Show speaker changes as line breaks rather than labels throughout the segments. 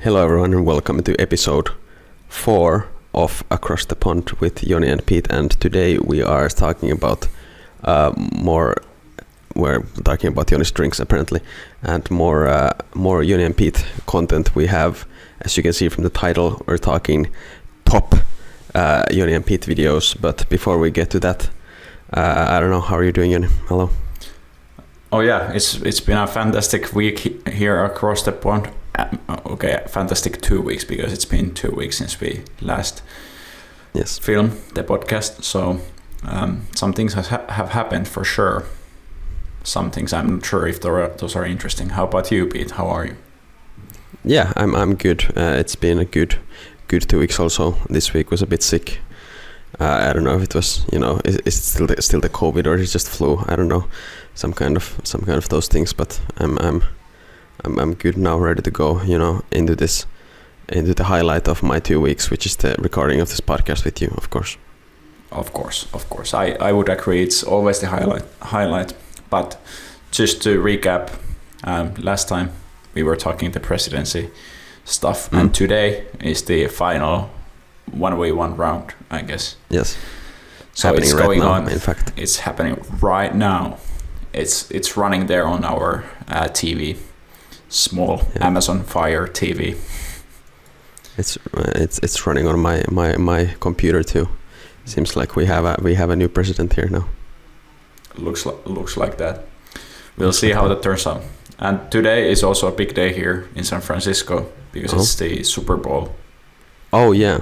Hello everyone and welcome to episode 4 of Across the Pond with Joni and Pete, and today we are talking about we're talking about Joni's drinks apparently, and more Joni and Pete content. We have, as you can see from the title, we're talking top Joni and Pete videos, but before we get to that, I don't know, how are you doing, Joni? Hello.
Oh yeah, it's been a fantastic week here across the pond. Okay, fantastic 2 weeks, because it's been 2 weeks since we last filmed the podcast. So some things have happened for sure. Some things I'm not sure if those are interesting. How about you, Pete? How are you?
Yeah, I'm good. It's been a good 2 weeks also. This week was a bit sick. I don't know if it was, it's still the COVID or it's just flu. I don't know, some kind of those things. But I'm good now, ready to go, into the highlight of my 2 weeks, which is the recording of this podcast with you, of course.
Of course. I would agree. It's always the highlight. But just to recap, last time we were talking the presidency stuff, and today is the final 1v1 round, I guess.
Yes.
So
happening
it's
right
going
now,
on.
In fact,
it's happening right now. It's running there on our TV, small Amazon Fire TV.
It's running on my computer too. Seems like we have a new president here now.
Looks like that. We'll see how that turns out. And today is also a big day here in San Francisco because it's the Super Bowl.
Oh yeah.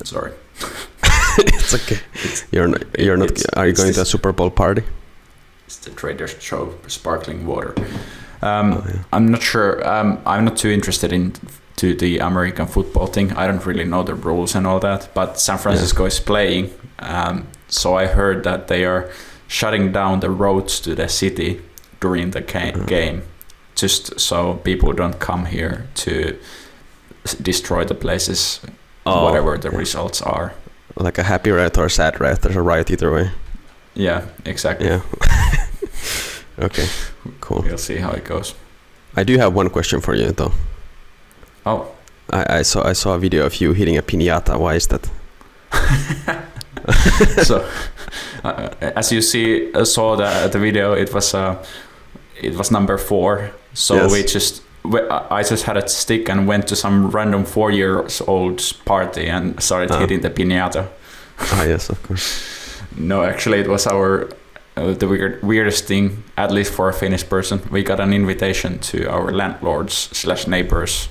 Sorry.
It's okay. You're not. Are you going to a Super Bowl party?
It's the Trader Joe sparkling water. I'm not sure. I'm not too interested into the American football thing. I don't really know the rules and all that. But San Francisco is playing. So I heard that they are shutting down the roads to the city during the game, just so people don't come here to destroy the places, whatever the results are. Like
a happy riot or a sad riot. There's a riot either way.
Yeah, exactly.
Yeah. Okay, cool.
We'll see how it goes.
I do have one question for you though.
Oh.
I saw a video of you hitting a piñata. Why is that?
So, as you saw the video, it was number 4. So I just had a stick and went to some random 4-year-old's party and started hitting the piñata.
Yes, of course.
No, actually, it was the weirdest thing, at least for a Finnish person. We got an invitation to our landlords/neighbors'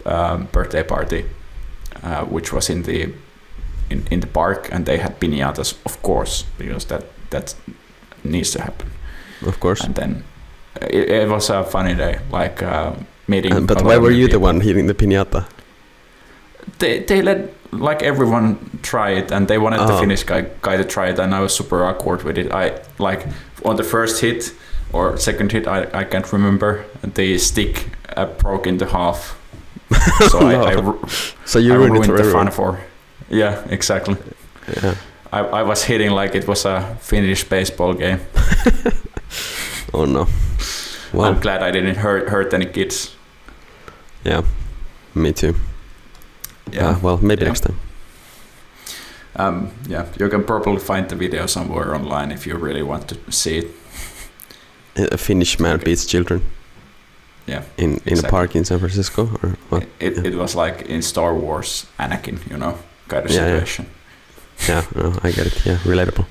birthday party, which was in the park, and they had piñatas, of course, because that needs to happen.
Of course.
And then it was a funny day, like meeting.
But why were you the one hitting the piñata?
They let like everyone try it, and they wanted the Finnish guy to try it, and I was super awkward with it. I like on the first hit or second hit, I can't remember. The stick broke into half, so
so you ruined
the fun for. Yeah, exactly.
Yeah.
I was hitting like it was a Finnish baseball game.
Oh no.
Well, I'm glad I didn't hurt any kids.
Yeah, me too.
Yeah.
Well, maybe next time.
Yeah, you can probably find the video somewhere online if you really want to see it.
A Finnish man beats children.
Yeah.
In a park in San Francisco, or what?
It was like in Star Wars, Anakin, kind of situation.
Yeah, no, I get it. Yeah, relatable.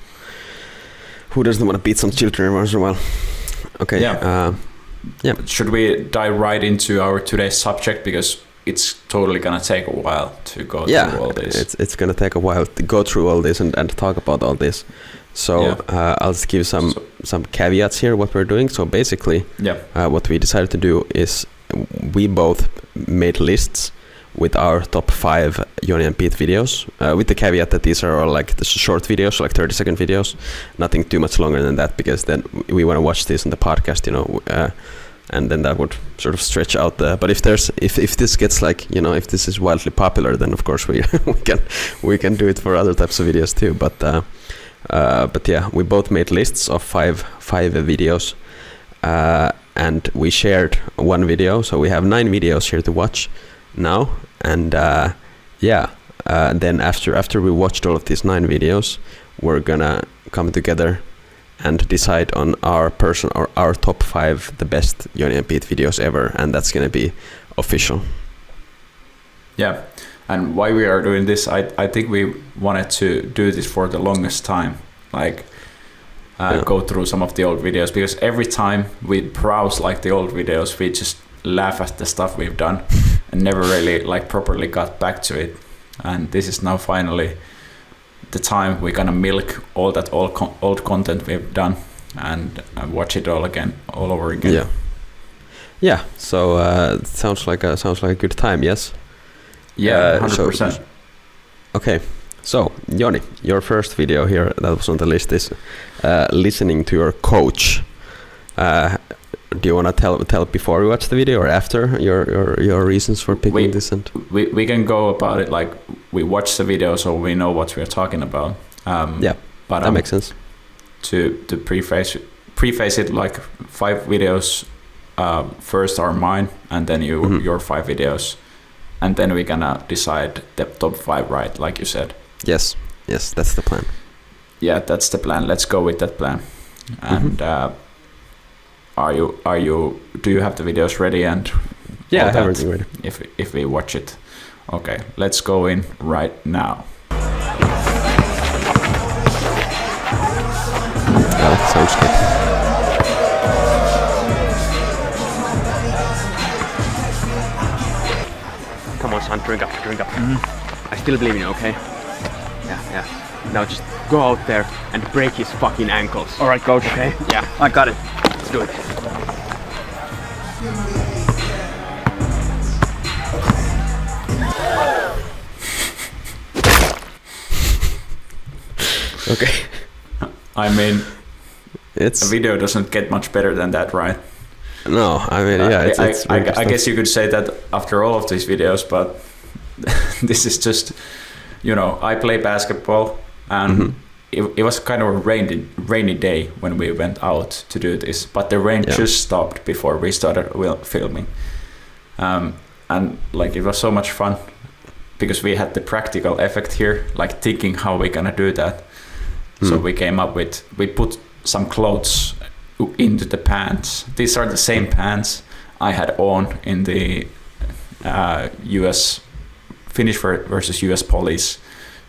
Who doesn't want to beat some children once in a while? Okay.
Yeah.
Yeah.
Should we dive right into our today's subject, because it's totally gonna take a while to go through all this.
It's gonna take a while to go through all this and talk about all this. So I'll just give some caveats here what we're doing. So basically, what we decided to do is we both made lists with our top 5 Joni and Pete videos, with the caveat that these are all like the short videos, like 30-second videos, nothing too much longer than that, because then we want to watch this in the podcast, and then that would sort of stretch out but if this gets like, if this is wildly popular, then of course we can do it for other types of videos too. But yeah, we both made lists of five videos, and we shared one video, so we have 9 videos here to watch now. And then after we watched all of these 9 videos, we're gonna come together and decide on our top 5 the best Joni and Pete videos ever, and that's gonna be official.
Yeah, and why we are doing this, I think we wanted to do this for the longest time, like go through some of the old videos, because every time we browse like the old videos, we just laugh at the stuff we've done and never really like properly got back to it. And this is now finally the time we're gonna milk all that old content we've done and watch it all over again.
Yeah. So it sounds like a good time. Yes.
Yeah, 100%.
Okay. So Joni, your first video here that was on the list is listening to your coach. Do you want to tell before we watch the video or after your reasons for picking this? And
we can go about it like we watch the video so we know what we're talking about. But
that makes sense.
To preface it, like 5 videos. First are mine, and then your 5 videos, and then we're gonna decide the top 5, right? Like you said.
Yes, that's the plan.
Yeah, that's the plan. Let's go with that plan. And do you have the videos ready? And
I have everything ready.
If we watch it, okay, let's go in right now.
That sounds good.
Come on, son, drink up. I still believe in you, okay? Yeah. Now just go out there and break his fucking ankles.
All right, coach.
Okay? Yeah.
I got it.
Let's do it.
Okay.
I mean, a
It's
video doesn't get much better than that, right?
no. I mean, it's
I guess you could say that after all of these videos, but this is just, I play basketball, and it was kind of a rainy day when we went out to do this, but the rain just stopped before we started filming. And like it was so much fun because we had the practical effect here, like thinking how we're gonna do that. So we put some clothes into the pants. These are the same pants I had on in the US Finnish versus US police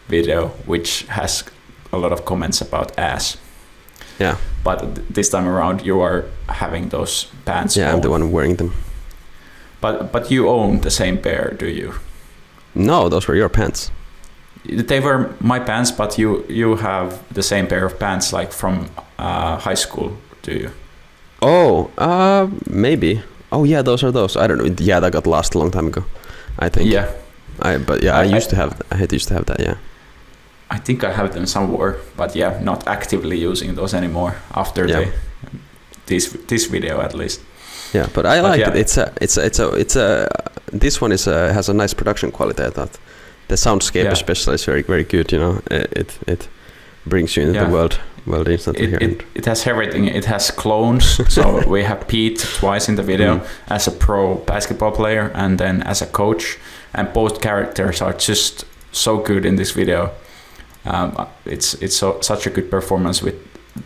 video, which has a lot of comments about ass.
Yeah.
But this time around, you are having those pants.
Yeah,
on.
I'm the one wearing them.
But you own the same pair, do you?
No, those were your pants.
They were my pants, but you have the same pair of pants like from high school, do you?
Oh, maybe. Oh yeah, those are those. I don't know. Yeah, that got lost a long time ago, I think.
Yeah.
I used to have that. Yeah.
I think I have them somewhere, but yeah, not actively using those anymore after this video at least.
Yeah, but I like it. It's a this one has a nice production quality. I thought the soundscape especially is very, very good. It brings you into the world instantly.
It has everything. It has clones. So we have Pete twice in the video as a pro basketball player and then as a coach, and both characters are just so good in this video. It's such a good performance with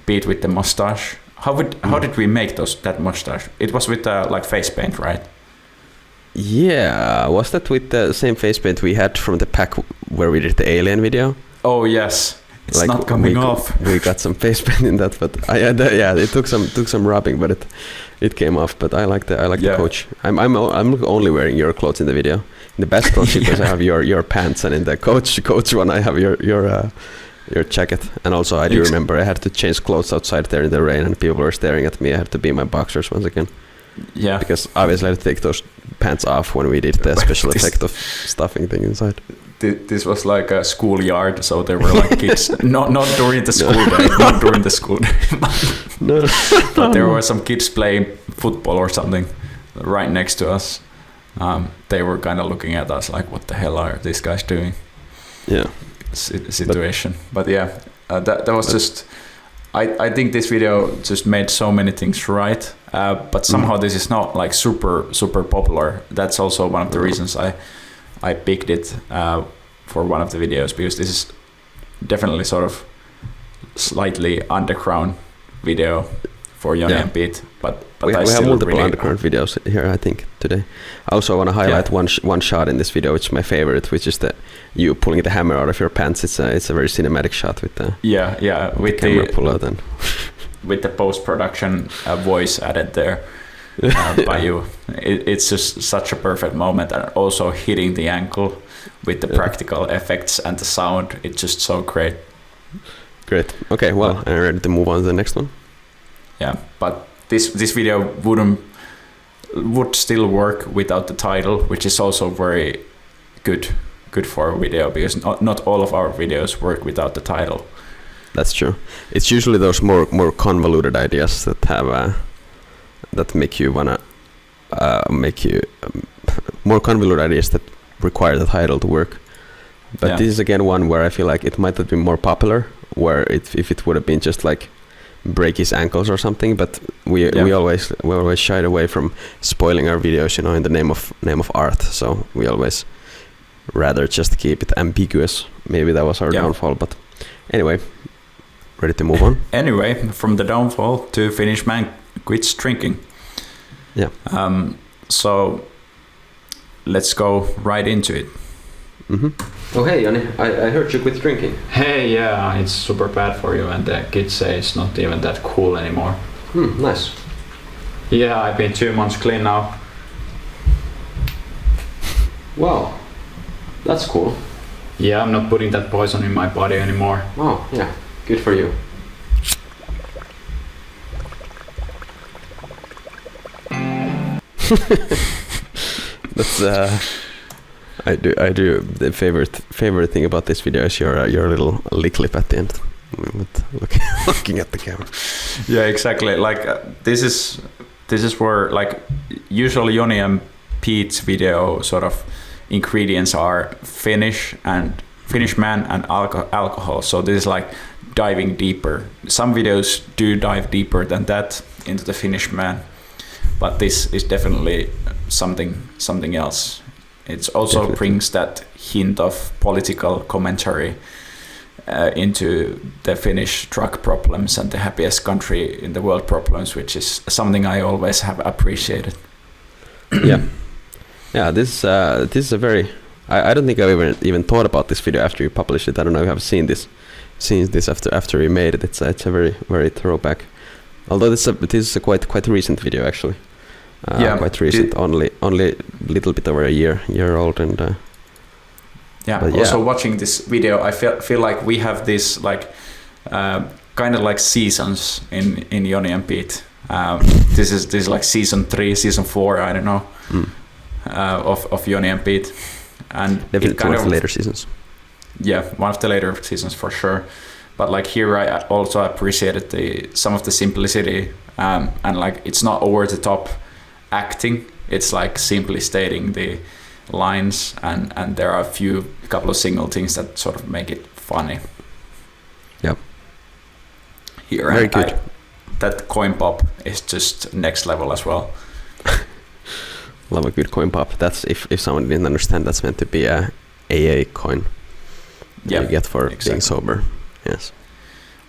Pete with the mustache. How did we make that mustache? It was with like face paint, right?
Yeah, was that with the same face paint we had from the pack where we did the alien video?
Oh yes, it's not coming off.
We got some face paint in that, but it took some rubbing, but it came off. But I like the coach. I'm only wearing your clothes in the video. In the basketball because I have your pants, and in the coach one I have your jacket. And also I do remember I had to change clothes outside there in the rain, and people were staring at me. I had to be in my boxers once again.
Yeah.
Because obviously I had to take those pants off when we did the special effect of stuffing thing inside.
This was like a schoolyard, so there were like kids, not during the school day, not during the school day, but there were some kids playing football or something right next to us. They were kind of looking at us like, what the hell are these guys doing?
Yeah.
Situation. But yeah, that was just, I think this video just made so many things right, but somehow this is not like super popular. That's also one of the reasons I picked it for one of the videos, because this is definitely sort of slightly underground video for Joni and Pete, but
we have multiple underground videos here, I think, today. I also want to highlight one shot in this video, which is my favorite, which is you pulling the hammer out of your pants. It's a very cinematic shot with the
with
camera pull out and
with the post-production voice added there by you. It's just such a perfect moment, and also hitting the ankle with the practical effects and the sound. It's just so great.
Great. Okay, well, I'm ready to move on to the next one.
Yeah, but this video would still work without the title, which is also very good for a video, because not all of our videos work without the title.
That's true. It's usually those more convoluted ideas that have that make you wanna more convoluted ideas that require the title to work. But this is again one where I feel like it might have been more popular, where if it would have been just like break his ankles or something, but we always shied away from spoiling our videos, in the name of art. So we always rather just keep it ambiguous. Maybe that was our downfall, but anyway, ready to move on.
Anyway, from the downfall to Finnish man quits drinking.
Yeah.
So let's go right into it.
Mm-hmm. Oh hey, Joni, I heard you quit drinking.
Hey, yeah, it's super bad for you, and the kids say it's not even that cool anymore.
Nice.
Yeah, I've been 2 months clean now.
Wow, that's cool.
Yeah, I'm not putting that poison in my body anymore.
Oh, yeah, good for you. That's I do. The favorite thing about this video is your little lick lip at the end, looking at the camera.
Yeah, exactly. Like this is where, like, usually Joni and Pete's video sort of ingredients are Finnish man and alcohol. So this is like diving deeper. Some videos do dive deeper than that into the Finnish man, but this is definitely something else. It also brings that hint of political commentary into the Finnish drug problems and the happiest country in the world problems, which is something I always have appreciated.
Yeah. This is a very. I don't think I've even thought about this video after you published it. I don't know if I've seen this after you made it. It's a very throwback. Although this is a quite recent video actually. Quite recent, only a little bit over a year old, and
also watching this video, I feel like we have this like kind of like seasons in Joni and Pete. This is like season 3, season 4, I don't know, of Joni and Pete, and
definitely one of the later seasons.
Yeah, one of the later seasons for sure. But like here, I also appreciated some of the simplicity, and like it's not over the top acting. It's like simply stating the lines, and there are a couple of single things that sort of make it funny.
Yep.
Here,
very good.
That coin pop is just next level as well.
Love a good coin pop. That's if someone didn't understand, that's meant to be a AA coin. You get for being sober. Yes.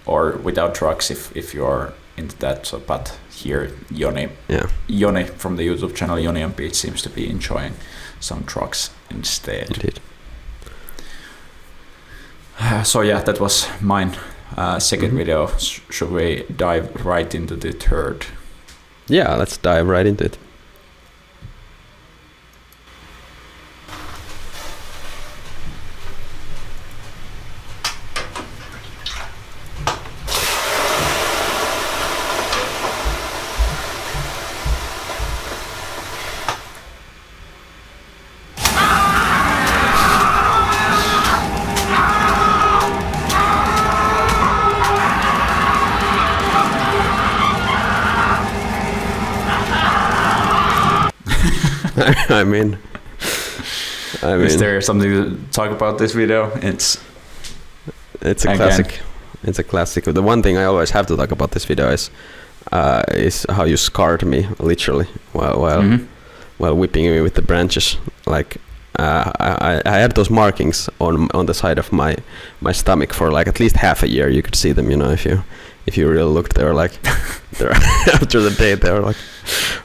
Or without drugs if you're into that. So, but here Joni from the YouTube channel Joni and Pete seems to be enjoying some drugs instead.
Indeed.
So yeah, that was mine. Second video. Should we dive right into the third?
Yeah, let's dive right into it. I mean,
is there something to talk about this video? It's
a classic. It's a classic. The one thing I always have to talk about this video is how you scarred me literally while whipping me with the branches. Like I had those markings on the side of my stomach for like at least half a year. You could see them, if you really looked. They were like, after the day they were like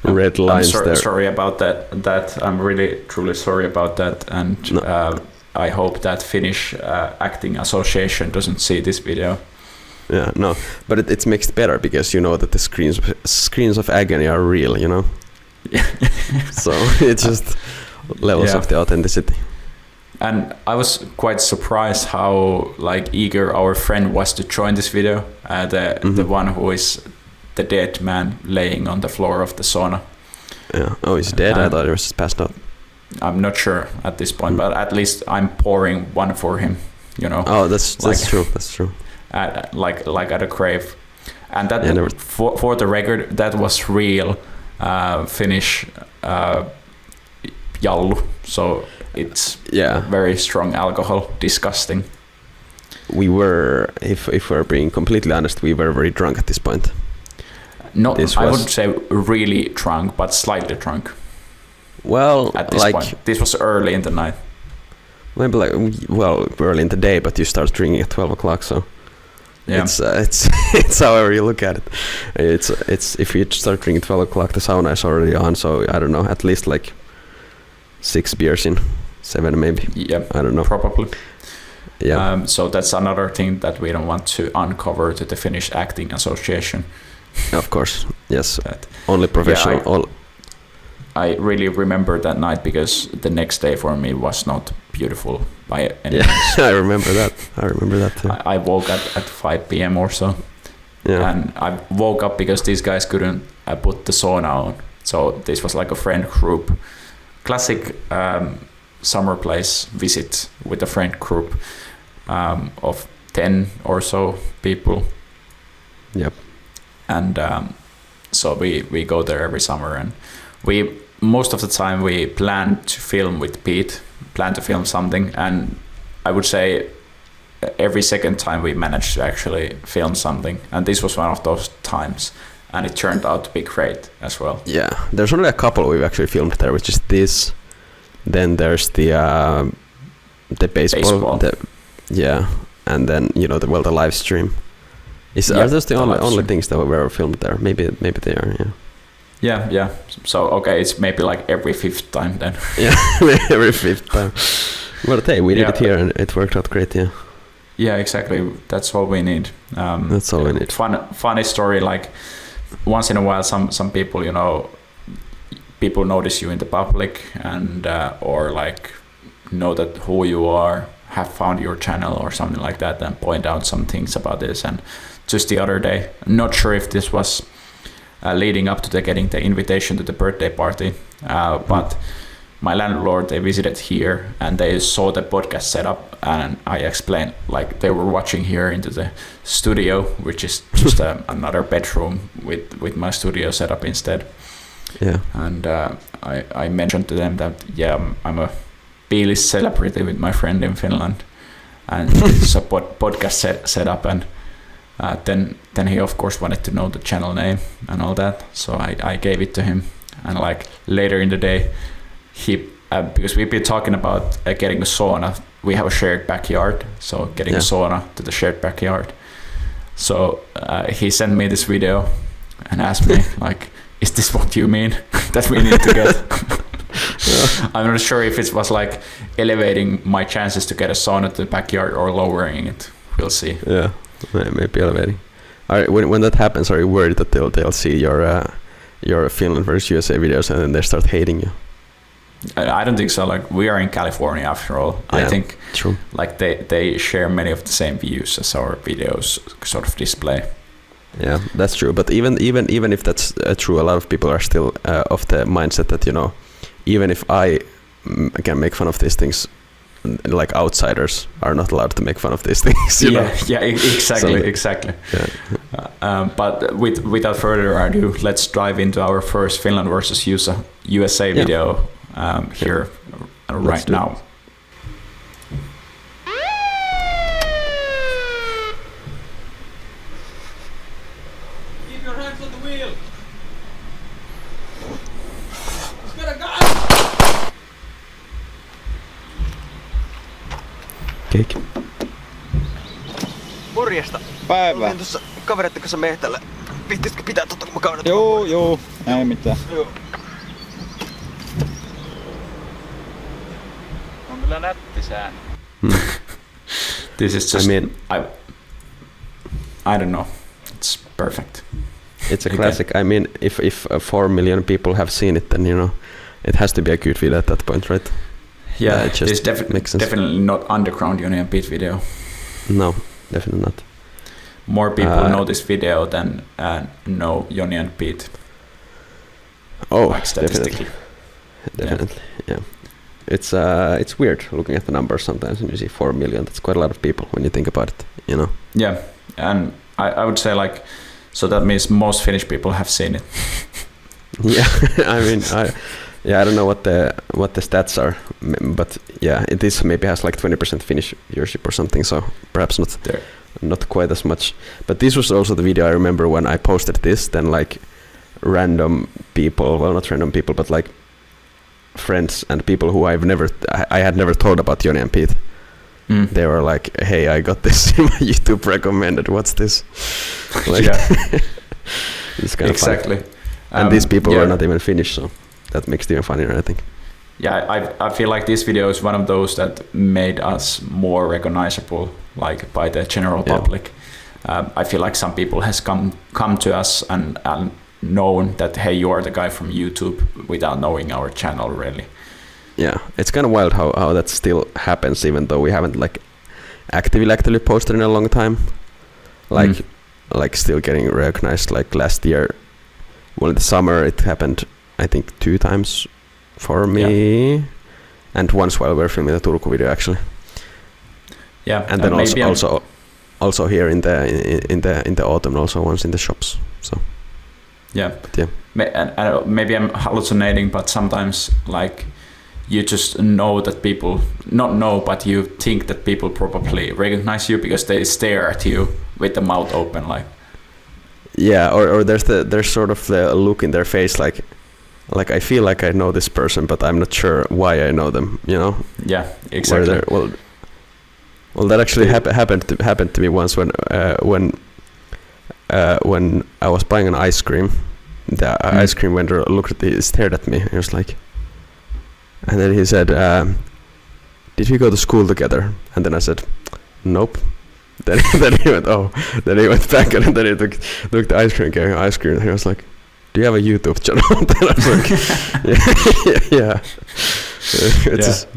red lines.
I'm sorry about that. I'm really truly sorry about that, and I hope that Finnish Acting Association doesn't see this video.
Yeah, no, but it's mixed better because you know that the screens of agony are real, So it's just levels of the authenticity.
And I was quite surprised how eager our friend was to join this video. The one who is the dead man laying on the floor of the sauna.
Yeah. Oh, he's dead. I thought he was just passed out.
I'm not sure at this point, but at least I'm pouring one for him.
Oh, that's true. That's true.
Like at a grave, and that for the record, that was real Finnish jallu. So it's very strong alcohol. Disgusting.
We were, if we're being completely honest, we were very drunk at this point.
I wouldn't say really drunk, but slightly drunk.
Well,
at this point, this was early in the night.
Maybe early in the day, but you start drinking at 12 o'clock, so. Yeah. It's however you look at it. It's if you start drinking 12 o'clock, the sauna is already on. So I don't know, at least 6 beers in, 7 maybe.
Yeah,
I don't know.
Probably.
Yeah.
So that's another thing that we don't want to uncover to the Finnish Acting Association.
Of course, yes. Only professional.
Yeah, I really remember that night because the next day for me was not beautiful by any means.
I remember that too.
I woke up at 5 p.m. or so. Yeah. And I woke up because these guys couldn't put the sauna on. So this was like a friend group. Classic summer place visit with a friend group of 10 or so people.
Yep.
And so we go there every summer, and most of the time we plan to film with Pete, plan to film something, and I would say every second time we managed to actually film something, and this was one of those times, and it turned out to be great as well.
Yeah, there's only a couple we've actually filmed there, which is this, then there's the baseball. And then the live stream. Are those the only things that were filmed there? Maybe they are.
Yeah. So okay, it's maybe every 5th time then.
Yeah, every 5th time. But hey, we did it here and it worked out great. Yeah.
Yeah, exactly. That's all we need.
That's all we need.
Funny story. Once in a while, some people, people notice you in the public and or know that who you are, have found your channel or something like that, and point out some things about this. And just the other day, not sure if this was leading up to getting the invitation to the birthday party, but my landlord, they visited here and they saw the podcast setup, and I explained they were watching here into the studio, which is just another bedroom with my studio setup instead.
Yeah.
And I mentioned to them that I'm a B-list celebrity with my friend in Finland, and it's a podcast setup, and then he of course wanted to know the channel name and all that, so I gave it to him. And later in the day, he because we've been talking about getting a sauna. We have a shared backyard, so getting a sauna to the shared backyard. So he sent me this video and asked me is this what you mean that we need to get? I'm not sure if it was elevating my chances to get a sauna to the backyard or lowering it. We'll see.
Yeah, maybe elevating. When that happens, are you worried that they'll see your Finland versus USA videos and then they start hating you?
I don't think so. We are in California after all.
Yeah,
I think
true.
They share many of the same views as our videos sort of display.
Yeah, that's true. But even if that's true, a lot of people are still of the mindset that even if I can make fun of these things, outsiders are not allowed to make fun of these things.
Exactly. Yeah. But without further ado, let's dive into our first Finland versus USA video here right now.
Cake.
Morjesta.
Päivä.
Olin tuossa kavereiden kanssa mehtällä. Viittisitkö pitää totta kun mä kaudan?
Joo, ei mitään.
Joo.
On kyllä nätti sää. This is just, I don't know. It's perfect.
It's a classic. I mean, if 4 million people have seen it, then it has to be a good video at that point, right?
Yeah, it's definitely not underground Joni and Pete video.
No, definitely not.
More people know this video than know Joni and Pete.
Oh,
like statistically.
Definitely. Yeah. It's weird looking at the numbers sometimes, and you see 4 million. That's quite a lot of people when you think about it.
Yeah, and I would say like, so that means most Finnish people have seen it.
Yeah, I mean, I don't know what the stats are, but yeah, it is maybe has like 20% Finnish viewership or something, so perhaps not quite as much. But this was also the video I remember when I posted this. Then like random people, well, not random people, but like friends and people who I had never told about Joni and Pete. They were like, "Hey, I got this in my YouTube recommended. What's this?" Like, it's kind of
exactly.
And these people were not even Finnish, so that makes it even funnier, I think.
Yeah, I feel like this video is one of those that made us more recognizable, like by the general public. I feel like some people has come to us and known that, hey, you are the guy from YouTube, without knowing our channel really.
Yeah, it's kind of wild how that still happens, even though we haven't like actively posted in a long time. Like still getting recognized. Like last year, well, in the summer it happened, I think 2 times for me, and once while we were filming the Turku video actually.
Yeah,
and then also here in the autumn, also once in the shops. So.
Yeah.
But yeah.
And maybe I'm hallucinating, but sometimes like you just know that people not know, but you think that people probably recognize you because they stare at you with the mouth open, like.
Yeah, or there's sort of the look in their face, like I feel like I know this person, but I'm not sure why I know them.
Yeah, exactly.
Well, that actually happened to me once when I was buying an ice cream. The ice cream vendor stared at me. He was like, and then he said, "Did we go to school together?" And then I said, "Nope." Then he went, "Oh." Then he went back and then he took the ice cream, gave me ice cream, and he was like, "Do you have a YouTube channel?" Then I was like, "Yeah." It's just,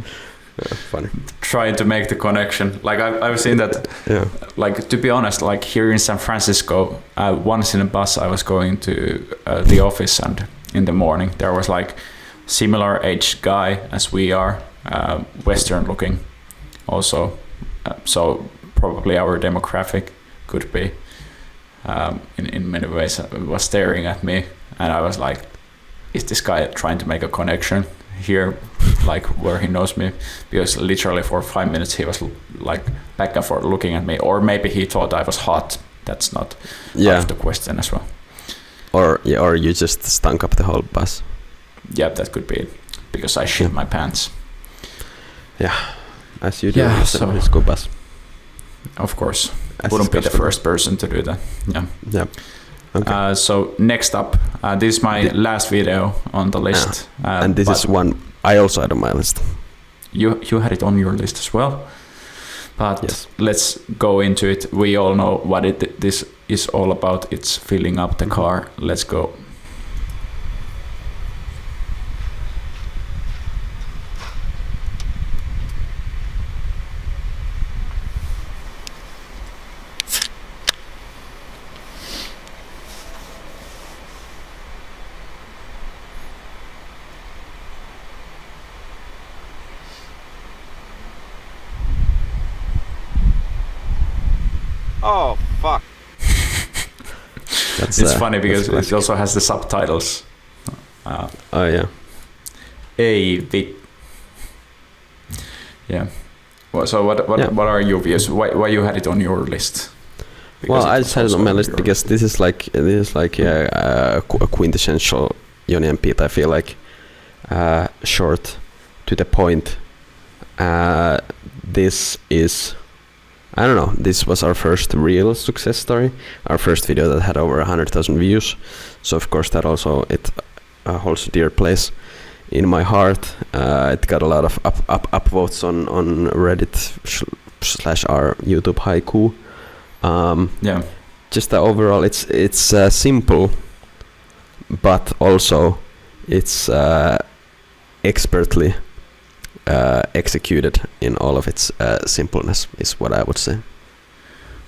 funny.
Trying to make the connection. Like I've seen that.
Yeah.
Like to be honest, like here in San Francisco, once in a bus I was going to the office, and in the morning there was like similar age guy as we are, Western looking, also. So probably our demographic could be in many ways was staring at me, and I was like, is this guy trying to make a connection here, like where he knows me? Because literally for 5 minutes he was like back and forth looking at me, or maybe he thought I was hot. That's not out of the question as well. Or
you just stunk up the whole bus.
Yeah, that could be it, because I shit my pants.
Yeah, as you do in the San Francisco bus.
Of course, wouldn't be the first person to do that.
Yeah. Okay.
So next up, this is my last video on the list.
And this is one I also had on my list.
You had it on your list as well. But let's go into it. We all know what this is all about. It's filling up the car. Let's go.
Oh, fuck.
It's funny because it also has the subtitles.
Oh, yeah.
Yeah. Well, so what are your views? Why you had it on your list?
Because I just had it on my list because this is like a quintessential Joni and Pete. I feel like short, to the point, this is, I don't know, this was our first real success story, our first video that had over 100,000 views. So of course that also, it holds a dear place in my heart. It got a lot of upvotes on Reddit / our YouTube haiku. Just the overall, it's simple, but also it's expertly executed in all of its simpleness, is what I would say.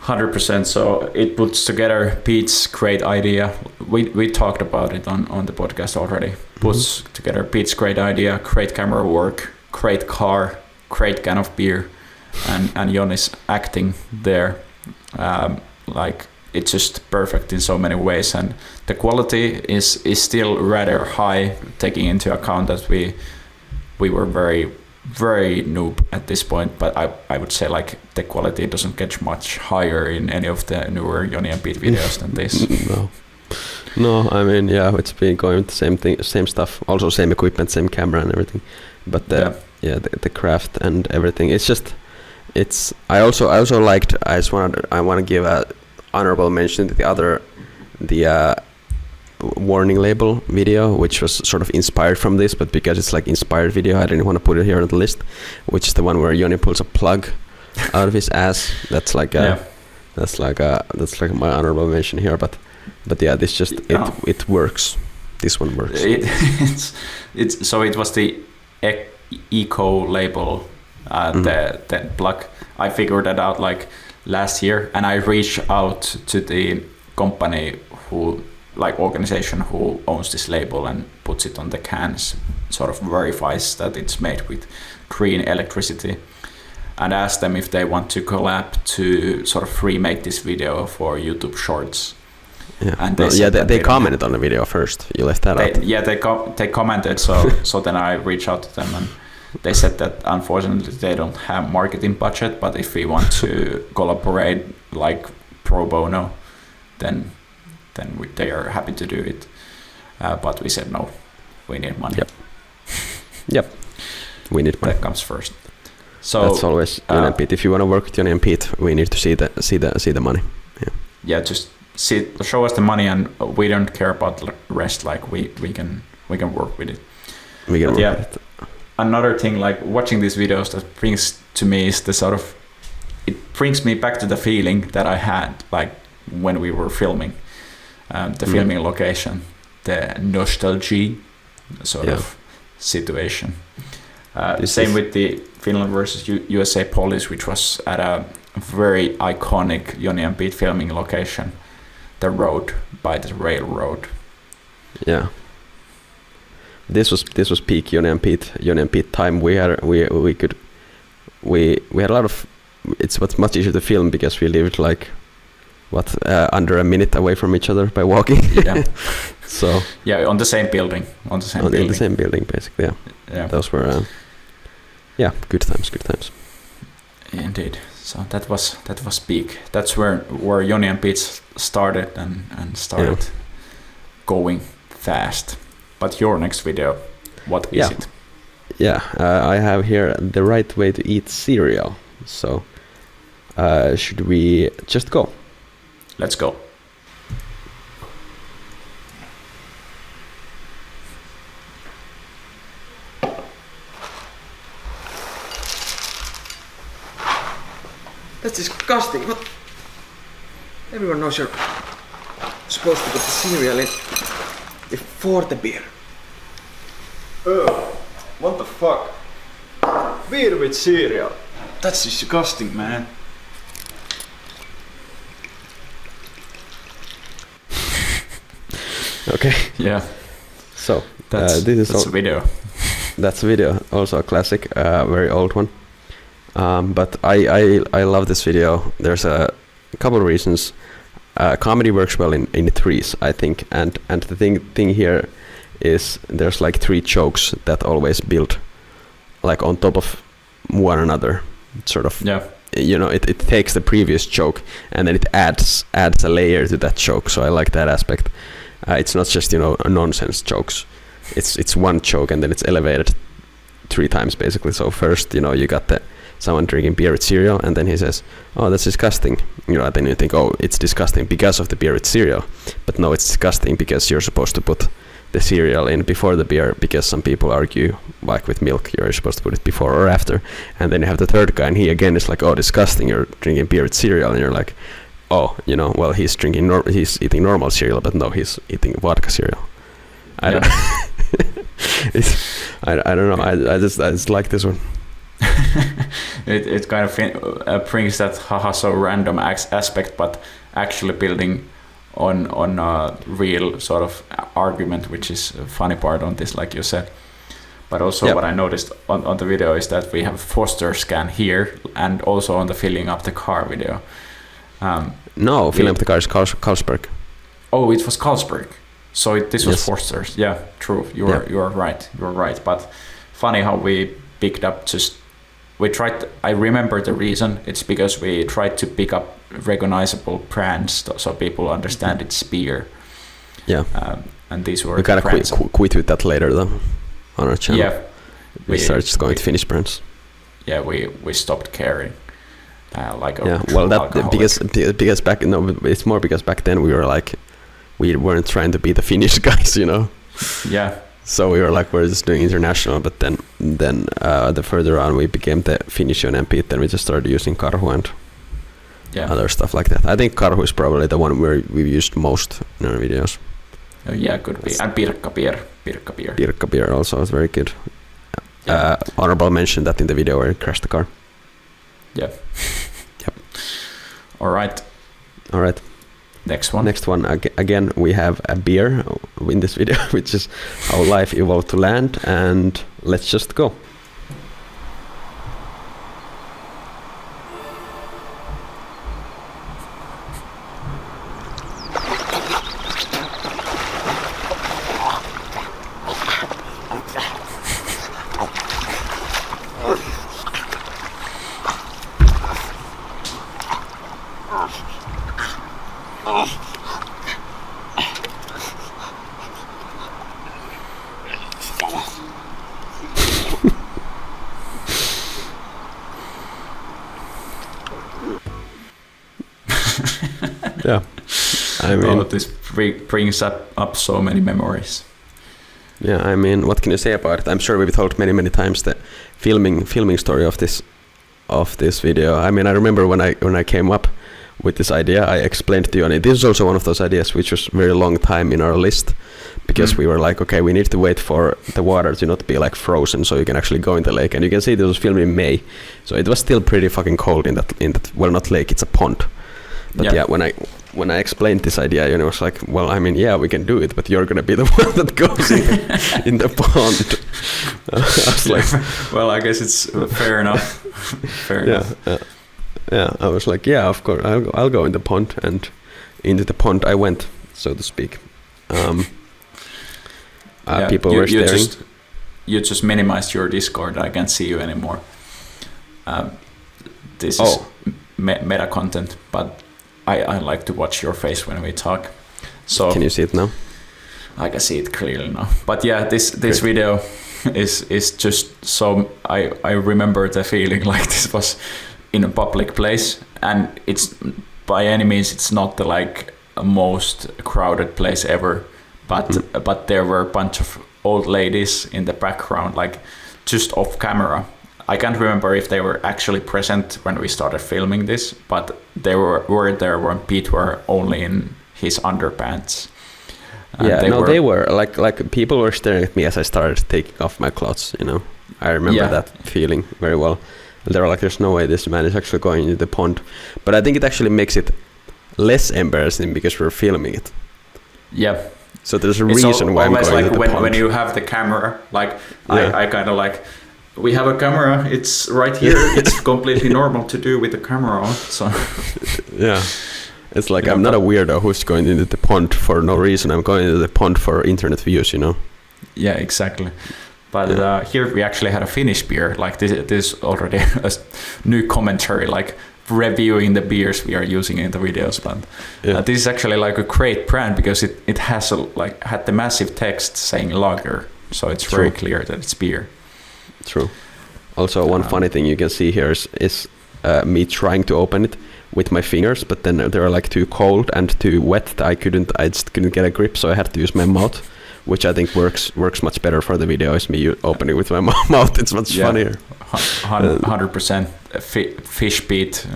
100%. So it puts together Pete's great idea. We talked about it on the podcast already. Puts together Pete's great idea, great camera work, great car, great can of beer, and Joni's acting there. Like, it's just perfect in so many ways, and the quality is still rather high, taking into account that we were very noob at this point, but I would say like the quality doesn't get much higher in any of the newer Joni and Pete videos than this.
No, I mean, yeah, it's been going with the same thing, same stuff, also same equipment, same camera and everything, but the craft and everything, it's just, I also liked, I want to give a honorable mention to the warning label video, which was sort of inspired from this, but because it's like inspired video, I didn't want to put it here on the list, which is the one where Joni pulls a plug out of his ass. That's like my honorable mention here, but yeah, this just it works. This one works.
So it was the eco label, the plug. I figured that out like last year, and I reached out to the company organization who owns this label and puts it on the cans, sort of verifies that it's made with green electricity, and asked them if they want to collab to sort of remake this video for YouTube Shorts.
Yeah, and they commented on the video first. You left that out.
Yeah, they commented. So then I reached out to them, and they said that unfortunately they don't have marketing budget, but if we want to collaborate like pro bono, then they are happy to do it. But we said no, we need money.
Yep. We need money.
That comes first. So
that's always Joni and Pete. If you want to work with Joni and Pete, we need to see the money.
Yeah, just show us the money, and we don't care about the rest. Like we can work with it.
We can work with it.
Another thing, like watching these videos, that brings to me is the sort of, it brings me back to the feeling that I had like when we were filming, the filming location, the nostalgia sort of situation. Same with the Finland versus USA Police, which was at a very iconic Joni and Pete filming location, the road by the railroad. Yeah.
This was peak Joni and Pete time. We had a lot of. It was much easier to film because we lived like under a minute away from each other by walking.
Yeah.
So.
Yeah, on the same building. In
the same building, basically. Yeah.
Yeah.
Those were. Good times.
Indeed. So that was peak. That's where Joni and Pete started and started going fast. But your next video, what is it?
Yeah, I have here the right way to eat cereal. So should we just go?
Let's go.
That's disgusting. What? Everyone knows you're supposed to put the cereal in before the beer.
What the fuck? Beer with cereal. That's disgusting, man.
Okay.
Yeah.
So
that's a video.
That's a video. Also a classic, very old one. But I love this video. There's a couple of reasons. Comedy works well in threes, I think, and the thing here is there's like three jokes that always build like on top of one another, sort of.
Yeah.
It takes the previous joke and then it adds a layer to that joke. So I like that aspect. It's not just nonsense jokes. It's one joke and then it's elevated three times basically. So first, you know, you got someone drinking beer with cereal, and then he says, "Oh, that's disgusting." You know, and then you think, "Oh, it's disgusting because of the beer with cereal," but no, it's disgusting because you're supposed to put the cereal in before the beer, because some people argue, like with milk, you're supposed to put it before or after. And then you have the third guy, and he again is like, "Oh, disgusting! You're drinking beer with cereal," and you're like, "Oh, you know, well, he's eating normal cereal, but no, he's eating vodka cereal." I don't know. I just like this one.
It kind of brings that so random aspect, but actually building on a real sort of argument, which is a funny part on this, like you said. But also what I noticed on the video is that we have Foster scan here, and also on the filling up the car video.
Filling up the car is Carlsberg.
Oh, it was Carlsberg. So this was Foster's. Yeah, true. You are right. You are right. But funny how we picked up I remember the reason. It's because we tried to pick up recognizable brands so people understand it's beer. Yeah. And these were.
We gotta quit with that later though, on our channel. Yeah. We started just going to Finnish brands.
Yeah, we stopped caring.
Because back it's more because back then we were like, we weren't trying to be the Finnish guys, you know.
Yeah.
So we were like, we're just doing international, but then the further on we became the Finnish UNMP, then we just started using Karhu and other stuff like that. I think Karhu is probably the one where we've used most in our videos.
Oh, yeah, could be. And Pirkka beer.
Pirkka beer also is very good. Yeah. Honorable mention that in the video where it crashed the car.
Yeah.
Yep.
All right. Next one.
Again, we have a beer in this video, which is how life evolved to land, and let's just go. Yeah, I mean,
this brings up so many memories.
Yeah, I mean, what can you say about it? I'm sure we've told many times the filming story of this video. I mean, I remember when I came up with this idea, I explained to you, and this is also one of those ideas which was very long time in our list, because we were like, okay, we need to wait for the water to not be like frozen, so you can actually go in the lake. And you can see this was filmed in May, so it was still pretty fucking cold in that well, not lake, it's a pond. But when I explained this idea, you know, it was like, well, I mean, yeah, we can do it, but you're gonna be the one that goes in the pond. I was like,
well, I guess it's fair enough. Fair enough.
Yeah, I was like, yeah, of course, I'll go in the pond, and into the pond I went, so to speak. People were staring.
You just minimized your Discord. I can't see you anymore. This is meta content, but I like to watch your face when we talk. So
can you see it now?
I can see it clearly now. But yeah, this video is just so I remember the feeling like this was in a public place, and it's by any means it's not the like most crowded place ever, but there were a bunch of old ladies in the background, like just off camera. I can't remember if they were actually present when we started filming this, but they were there when Pete were only in his underpants.
They were like people were staring at me as I started taking off my clothes, you know. I remember that feeling very well. And they were like, there's no way this man is actually going into the pond. But I think it actually makes it less embarrassing because we're filming it.
Yeah.
So there's a reason why I'm going
like
into the pond.
When you have the camera, like I kind of like, we have a camera, it's right here. It's completely normal to do with the camera on. So
yeah. It's like, I'm not a weirdo who's going into the pond for no reason. I'm going into the pond for internet views, you know?
Yeah, exactly. But here we actually had a Finnish beer. Like this is already a new commentary, like reviewing the beers we are using in the videos. But this is actually like a great brand because it has had the massive text saying lager. So it's very clear that it's beer.
True. Also, one funny thing you can see here is me trying to open it with my fingers, but then they were like too cold and too wet. I just couldn't get a grip, so I had to use my mouth, which I think works much better for the video. Is me opening with my mouth. It's much funnier.
100%. Fish Pete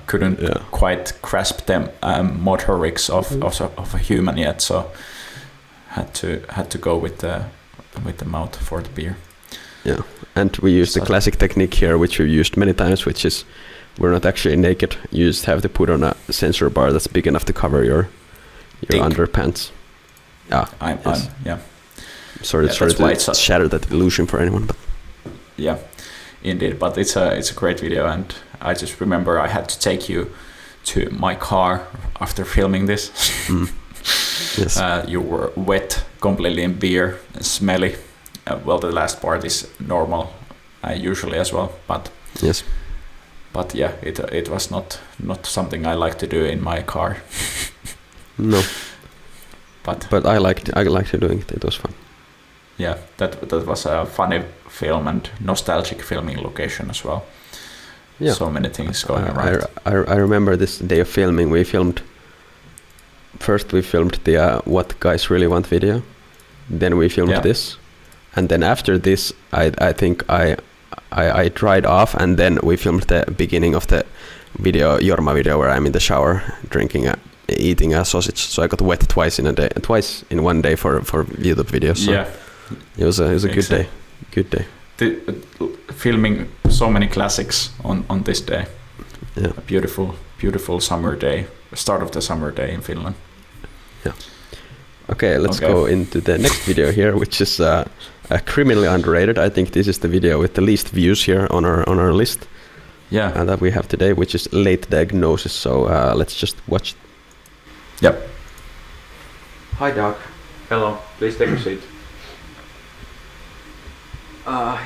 couldn't quite grasp the motorics of a human yet, so had to go with the mouth for the beer.
Yeah, and we used the classic technique here, which we've used many times, which is we're not actually naked. You just have to put on a sensor bar that's big enough to cover your underpants.
Yeah.
Sorry to shatter that illusion for anyone, but
yeah, indeed. But it's a great video, and I just remember I had to take you to my car after filming this.
Yes.
You were wet, completely in beer, smelly. Well, the last part is normal, usually as well. But
yes.
But yeah, it was not something I like to do in my car.
No.
But
I liked doing it. It was fun.
Yeah, that was a funny film and nostalgic filming location as well. Yeah. So many things going around.
I remember this day of filming. We filmed the What Guys Really Want video. Then we filmed this. And then after this, I think I dried off, and then we filmed the beginning of the video, Jorma video, where I'm in the shower eating a sausage. So I got wet twice in one day for YouTube videos. So
yeah,
it was a good day.
Filming so many classics on this day.
Yeah,
a beautiful summer day, start of the summer day in Finland.
Yeah. Okay, let's go into the next video here, which is criminally underrated. I think this is the video with the least views here on our list.
Yeah,
that we have today, which is late diagnosis. So let's just watch it.
Yep.
Hi, Doc.
Hello. Please take a seat.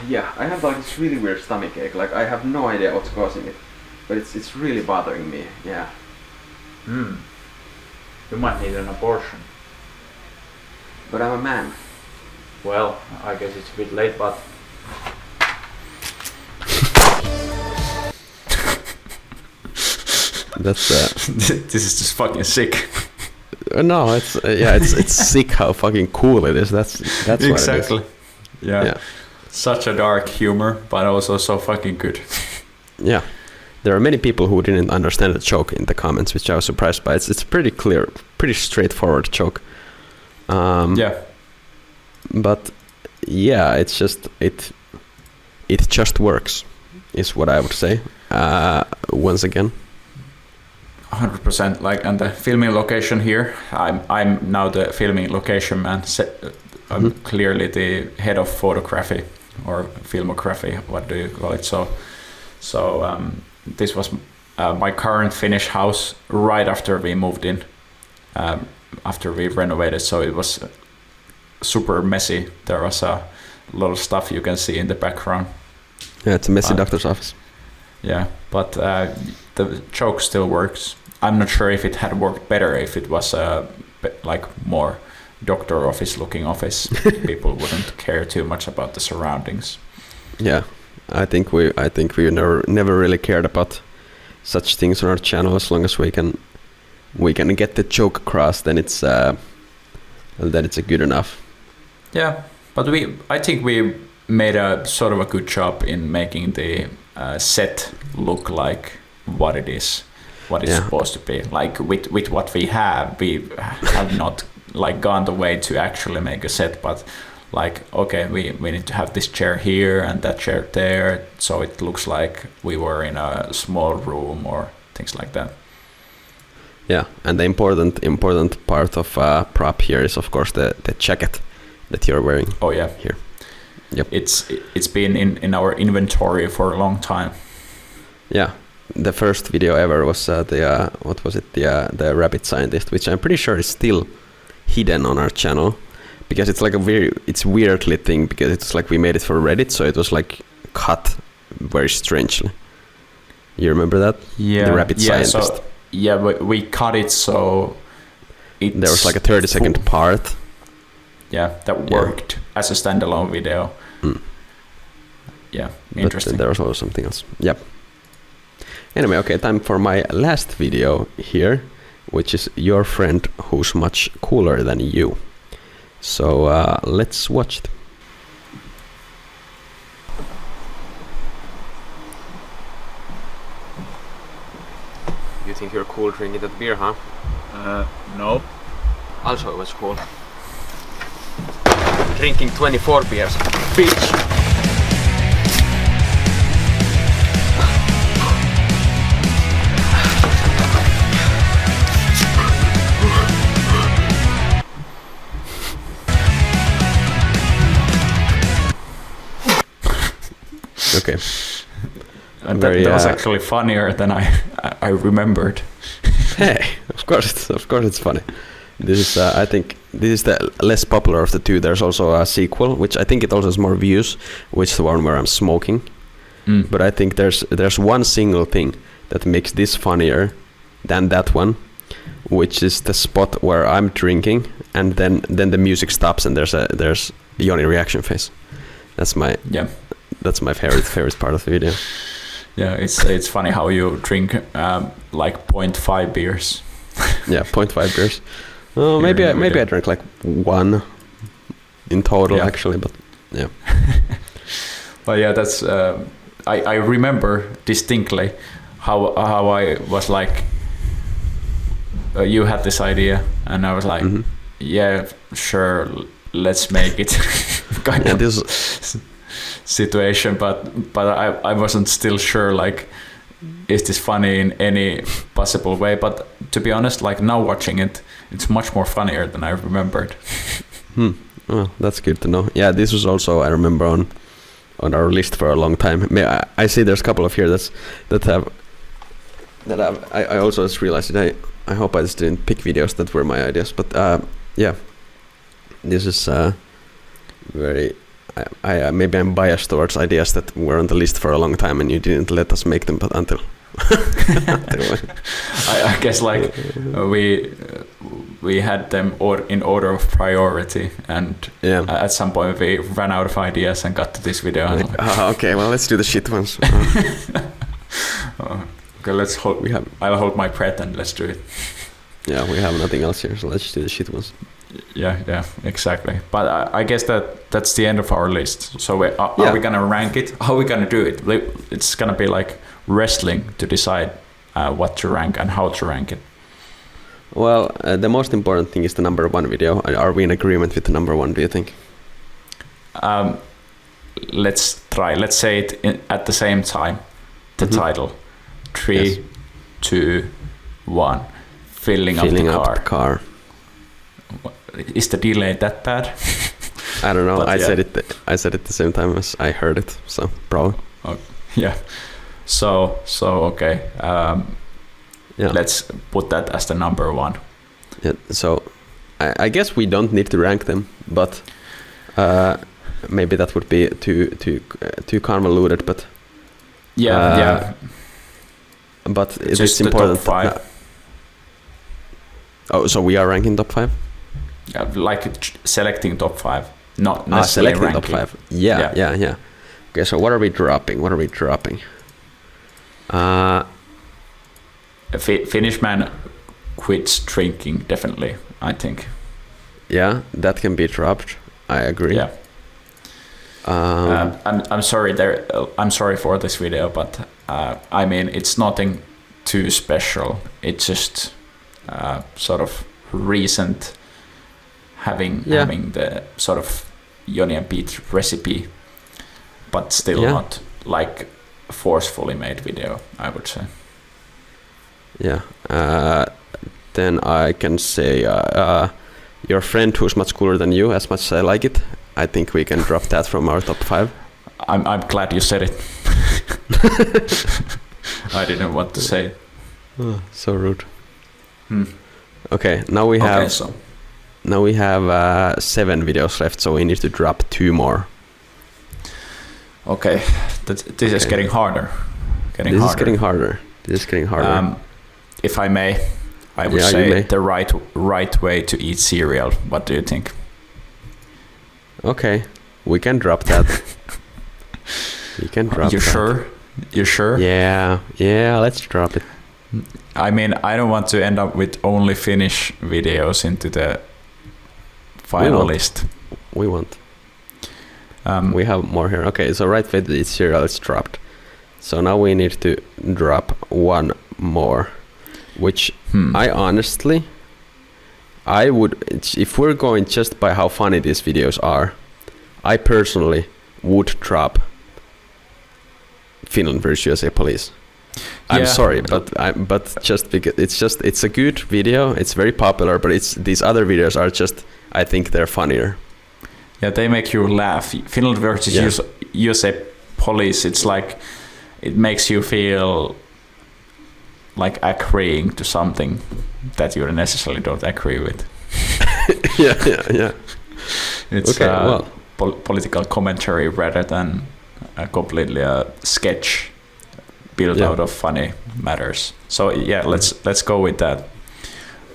Yeah, I have like this really weird stomach ache. Like I have no idea what's causing it, but it's really bothering me. Yeah.
You might need an abortion.
But I'm a man.
Well, I guess it's a bit late, but
that's
this is just fucking sick.
No, it's sick how fucking cool it is. That's
exactly.
What it is.
Yeah. Such a dark humor, but also so fucking good.
Yeah. There are many people who didn't understand the joke in the comments, which I was surprised by. It's pretty clear, pretty straightforward joke.
Yeah.
But yeah, it's just it just works, is what I would say. Once again.
100%. Like, and the filming location here, I'm now the filming location man. I'm clearly the head of photography or filmography. What do you call it? So this was my current Finnish house right after we moved in. After we renovated, so it was super messy. There was a lot of stuff you can see in the background.
Yeah, it's a messy doctor's office.
Yeah, but the joke still works. I'm not sure if it had worked better if it was like more doctor office looking office. People wouldn't care too much about the surroundings.
Yeah, I think we never really cared about such things on our channel. As long as we can get the joke across, then it's good enough.
Yeah, but I think we made a sort of a good job in making the set look like what it is, what it's supposed to be. Like with what we have not like gone the way to actually make a set, but like, okay, we need to have this chair here and that chair there, so it looks like we were in a small room or things like that.
Yeah, and the important part of prop here is of course the jacket that you're wearing.
Oh yeah,
here. Yep.
It's been in our inventory for a long time.
Yeah, the first video ever was the rabbit scientist, which I'm pretty sure is still hidden on our channel, because it's like it's weirdly thing, because it's like we made it for Reddit, so it was like cut very strangely. You remember that?
Yeah,
the rabbit scientist.
So, yeah, we cut it so
there was like a 30-second part.
Yeah, that worked as a standalone video. Yeah, interesting.
But there's also something else. Yep. Anyway, okay, time for my last video here, which is your friend who's much cooler than you. So let's watch it. You think you're cool drinking that beer, huh?
No.
Also, it was cool. Drinking 24 beers. Bitch! Okay.
And that was actually funnier than I remembered.
Hey, of course it's funny. This is I think this is the less popular of the two. There's also a sequel, which I think it also has more views, which is the one where I'm smoking. But I think there's one single thing that makes this funnier than that one, which is the spot where I'm drinking and then the music stops and there's Joni reaction face. That's my favorite part of the video.
Yeah, it's funny how you drink like 0.5 beers.
Yeah, 0.5 beers. Oh, maybe I drank like 1 in total actually, but yeah.
Well, yeah, that's I remember distinctly how I was like, you had this idea, and I was like, yeah, sure, let's make it. kind of this situation, but I wasn't still sure, like, is this funny in any possible way? But to be honest, like now watching it, it's much more funnier than I remembered.
Well, that's good to know. Yeah, this was also, I remember, on our list for a long time. I see there's a couple of here I also just realized that I hope I just didn't pick videos that were my ideas, but yeah, this is very. I maybe I'm biased towards ideas that were on the list for a long time and you didn't let us make them, but until
I guess like we had them in order of priority, and at some point we ran out of ideas and got to this video.
Okay, well, let's do the shit ones.
Okay, I'll hold my breath and let's do it.
Yeah, we have nothing else here, so let's do the shit ones.
Yeah, exactly. But I guess that's the end of our list. So are we gonna rank it? How are we gonna do it? It's gonna be like wrestling to decide what to rank and how to rank it.
Well, the most important thing is the number one video. Are we in agreement with the number one, do you think?
Let's try. Let's say it at the same time. The title. 3, 2, 1. Filling up the car. Is the delay that bad?
I don't know. I said it the same time as I heard it, so probably.
Oh, yeah. So okay. Let's put that as the number one.
Yeah. So I guess we don't need to rank them, but maybe that would be too convoluted. But
yeah.
But it
just
is important.
The top 5.
Oh, so we are ranking top 5?
Yeah, like selecting top 5, not necessarily
selecting
ranking.
top 5. Yeah. Okay, so what are we dropping?
Finnish man quits drinking, definitely, I think.
Yeah, that can be dropped. I agree.
Yeah. I'm sorry there. I'm sorry for this video, but I mean it's nothing too special. It's just sort of recent having the sort of Joni and Pete recipe, but still not like forcefully made video, I would say.
Yeah. Then I can say your friend who's much cooler than you, as much as I like it, I think we can drop that from our top 5.
I'm glad you said it. I didn't want to say it.
Oh, so rude. Okay, now we have 7 videos left, so we need to drop 2 more.
Okay, this is getting harder.
This is getting harder. If
I may, I would say the right way to eat cereal. What do you think?
Okay, we can drop that. You can drop
You
that.
sure? You sure?
Yeah, let's drop it.
I mean, I don't want to end up with only Finnish videos into the final list.
We won't. We have more here. Okay, so right fit is cereal is dropped. So now we need to drop one more, which I honestly, I would, if we're going just by how funny these videos are, I personally would drop Finland versus USA Police. I'm sorry, but just because it's a good video, it's very popular, but these other videos are just, I think they're funnier.
Yeah, they make you laugh. Finland versus USA Police, it's like, it makes you feel like agreeing to something that you necessarily don't agree with.
yeah.
It's political commentary rather than a completely sketch built out of funny matters. So yeah, let's go with that.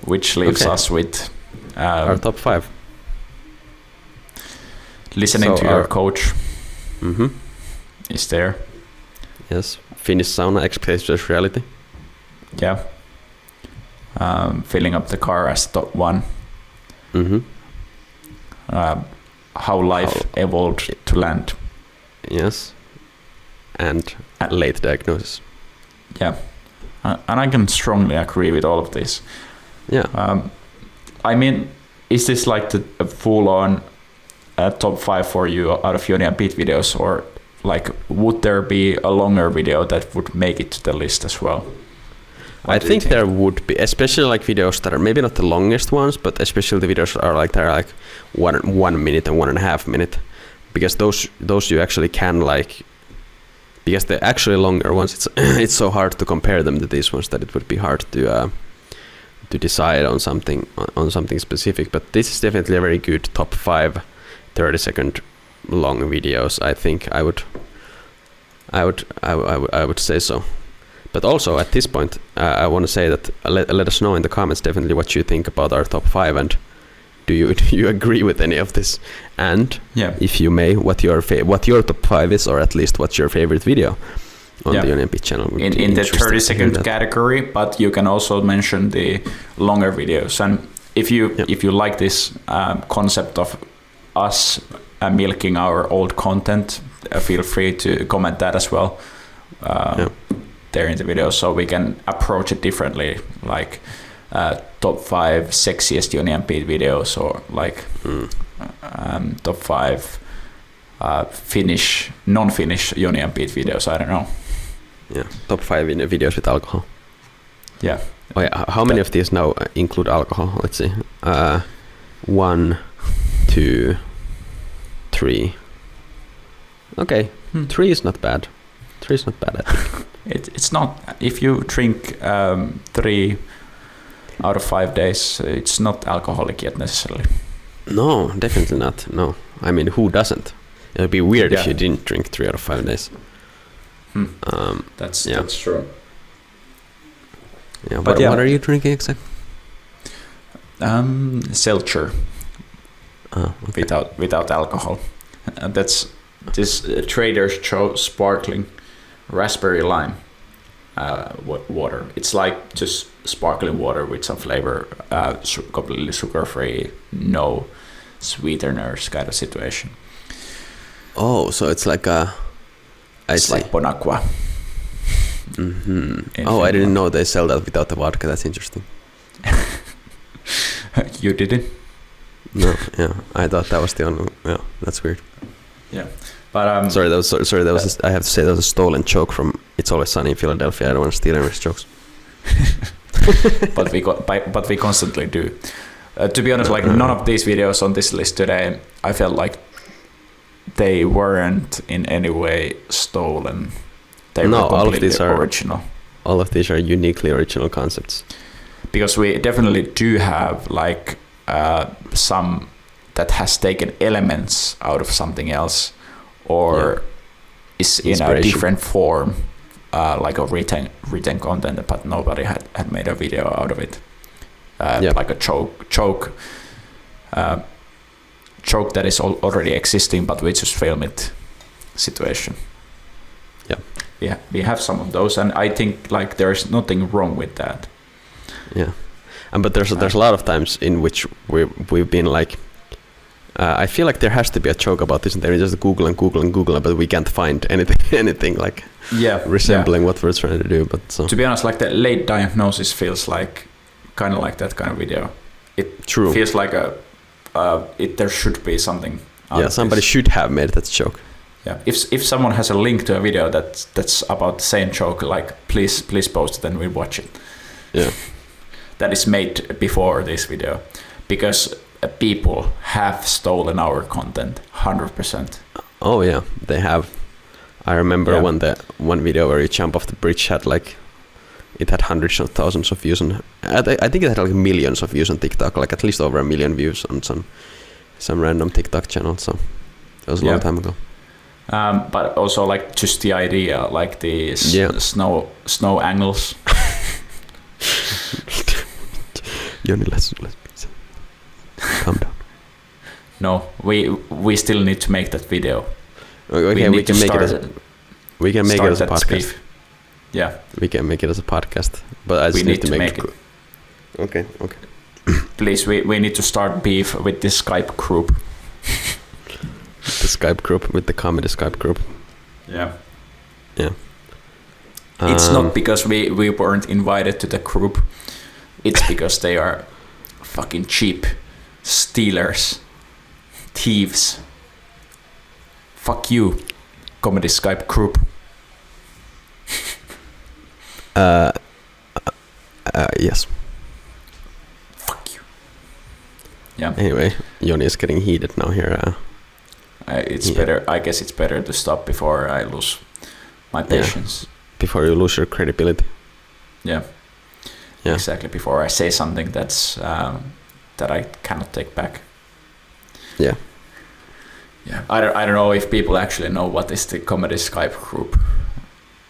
Which leaves us with
our top 5.
Listening to your coach is there.
Yes, Finnish sauna expectations reality.
Yeah. Filling up the car as top 1. How life evolved to land.
Yes. And late diagnosis.
Yeah. And I can strongly agree with all of this.
Yeah.
I mean, is this like the full-on top 5 for you out of Joni and Pete videos, or like would there be a longer video that would make it to the list as well?
I think there would be, especially like videos that are maybe not the longest ones, but especially the videos are like they're like 1 minute and 1.5 minute, because those you actually can like, because the actually longer ones, it's so hard to compare them to these ones that it would be hard to decide on something specific. But this is definitely a very good top 5 30-second long videos. I think I would say so. But also at this point, I want to say that let us know in the comments definitely what you think about our top 5, and do you agree with any of this? And if you may, what your top 5 is, or at least what's your favorite video on the Joni and Pete channel?
In the 30-second category, but you can also mention the longer videos. And if you like this concept of us milking our old content, feel free to comment that as well there in the video, so we can approach it differently, like top 5 sexiest Joni and Pete videos, or like top 5 Finnish, non-Finnish Joni and Pete videos. I don't know.
Yeah, top 5 in videos with alcohol.
Yeah.
Oh yeah. How many of these now include alcohol? Let's see. 1, 2, 3. Okay, 3 is not bad. 3 is not bad, I think.
It's not. If you drink 3 out of 5 days, it's not alcoholic yet necessarily.
No, definitely not. No, I mean, who doesn't? It would be weird if you didn't drink 3 out of 5 days.
That's true.
Yeah, but what are you drinking exactly?
Seltzer.
Okay.
Without alcohol. That's this Trader Joe's sparkling raspberry lime water. It's like just sparkling water with some flavor, completely sugar-free, no sweeteners kind of situation.
Oh, so it's like
It's like Bon Aqua.
I didn't know they sell that without the vodka. That's interesting.
You didn't?
No, yeah. I thought that was the only. Yeah, that's weird.
Yeah, but
sorry. That was. I have to say that was a stolen joke from It's Always Sunny in Philadelphia. I don't want to steal anyone's jokes.
but we constantly do. To be honest, like none of these videos on this list today, I felt like they weren't in any way stolen. They were completely original.
All of these are uniquely original concepts.
Because we definitely do have like some that has taken elements out of something else, or is in a different form, like a written content, but nobody had made a video out of it. Like a joke that is already existing, but we just film it situation. we have some of those, and I think like there's nothing wrong with that.
Yeah, but there's a lot of times in which we've been like, I feel like there has to be a joke about this, and there is just Google, but we can't find anything like resembling what we're trying to do. But so.
To be honest, like the late diagnosis feels like kind of like that kind of video. It feels like there should be something.
Somebody should have made that joke.
Yeah, if someone has a link to a video that's about the same joke, like please post it and we'll watch it.
Yeah,
that is made before this video, because people have stolen our content 100%.
Oh yeah, they have. I remember when the one video where you jump off the bridge had like, it had hundreds of thousands of views, and I think it had like millions of views on TikTok, like at least over 1 million views on some random TikTok channel. So it was a long time ago.
But also like just the idea, like the snow angles.
Joni, let's calm down.
No, we still need to make that video.
Okay, we can make it as a podcast.
Beef. Yeah,
we can make it as a podcast, but I just need to make it. Okay.
Please, we need to start beef with this Skype group.
The Skype group, with the comedy Skype group.
Yeah.
It's
not because we weren't invited to the group. It's because they are fucking cheap stealers, thieves. Fuck you, comedy Skype group.
Yes.
Fuck you. Yeah.
Anyway, Joni is getting heated now here.
It's better. I guess it's better to stop before I lose my patience.
Before you lose your credibility.
Yeah. Exactly. Before I say something that's that I cannot take back.
Yeah.
I don't know if people actually know what is the comedy Skype group.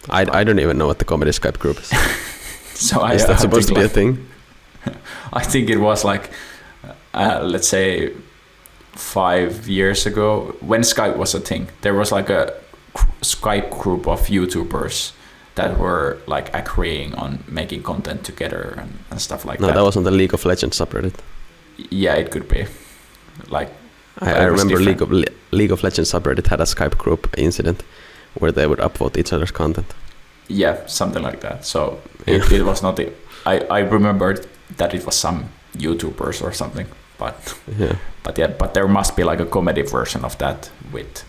I don't even know what the comedy Skype group is.
So
is that supposed to be a thing?
I think it was like, let's say, 5 years ago, when Skype was a thing. There was like a Skype group of YouTubers that were like agreeing on making content together and stuff like that.
No, that was on the League of Legends subreddit.
Yeah, it could be. Like,
I remember League of Legends subreddit had a Skype group incident where they would upvote each other's content.
Yeah, something like that. So it was not. I remembered that it was some YouTubers or something, but there must be like a comedy version of that with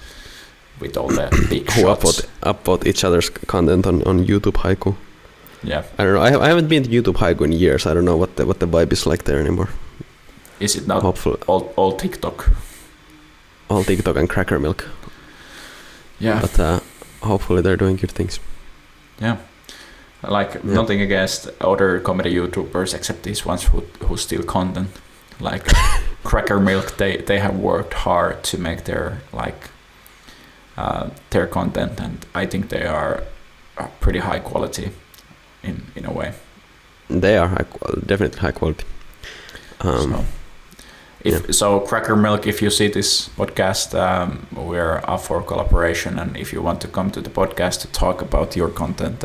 all the big shots.
Upvote each other's content on YouTube Haiku.
Yeah,
I don't know. I haven't been to YouTube Haiku in years. I don't know what the vibe is like there anymore.
Is it not all TikTok?
All TikTok and cracker milk.
Yeah,
but hopefully they're doing good things.
Yeah, like nothing against other comedy YouTubers except these ones who steal content. Like Cracker Milk, they have worked hard to make their their content, and I think they are pretty high quality in a way.
They are definitely high quality.
So Cracker Milk, if you see this podcast, we're up for collaboration, and if you want to come to the podcast to talk about your content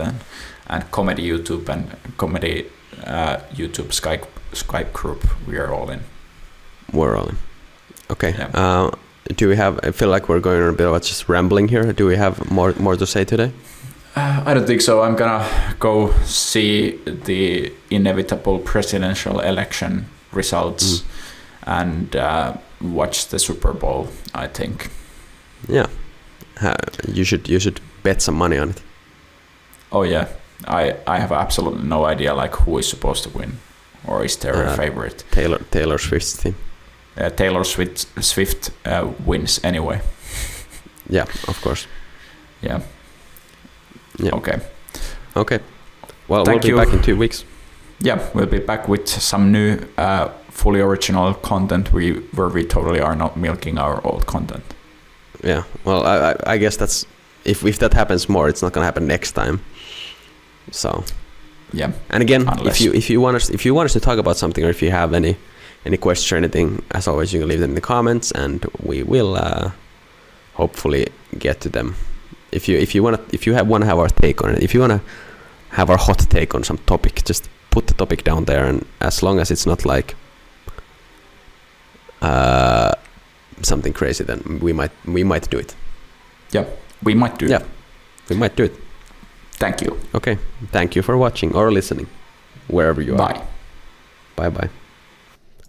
and comedy YouTube and comedy YouTube Skype group, we are all in.
We're all in. Okay.
Yeah.
Do we have? I feel like we're going on a bit of just rambling here. Do we have more to say today?
I don't think so. I'm gonna go see the inevitable presidential election results. And watch the Super Bowl, I think.
Yeah, you should bet some money on it.
Oh yeah, I have absolutely no idea like who is supposed to win, or is there a favorite?
Taylor Swift's team.
Taylor Swift wins anyway.
Yeah, of course.
Yeah. Okay.
Well, we'll be back in 2 weeks.
Yeah, we'll be back with some new fully original content where we totally are not milking our old content.
Yeah, well, I guess that's if that happens more, it's not gonna happen next time. So
yeah.
And again, if you want us to talk about something, or if you have any questions or anything, as always, you can leave them in the comments, and we will hopefully get to them if you want to have our take on it, if you want to have our hot take on some topic, just put the topic down there, and as long as it's not like something crazy, then we might do it.
Yeah, we might do it.
Yeah, we might do it.
Thank you.
Okay, thank you for watching or listening, wherever you are.
Bye.
Bye.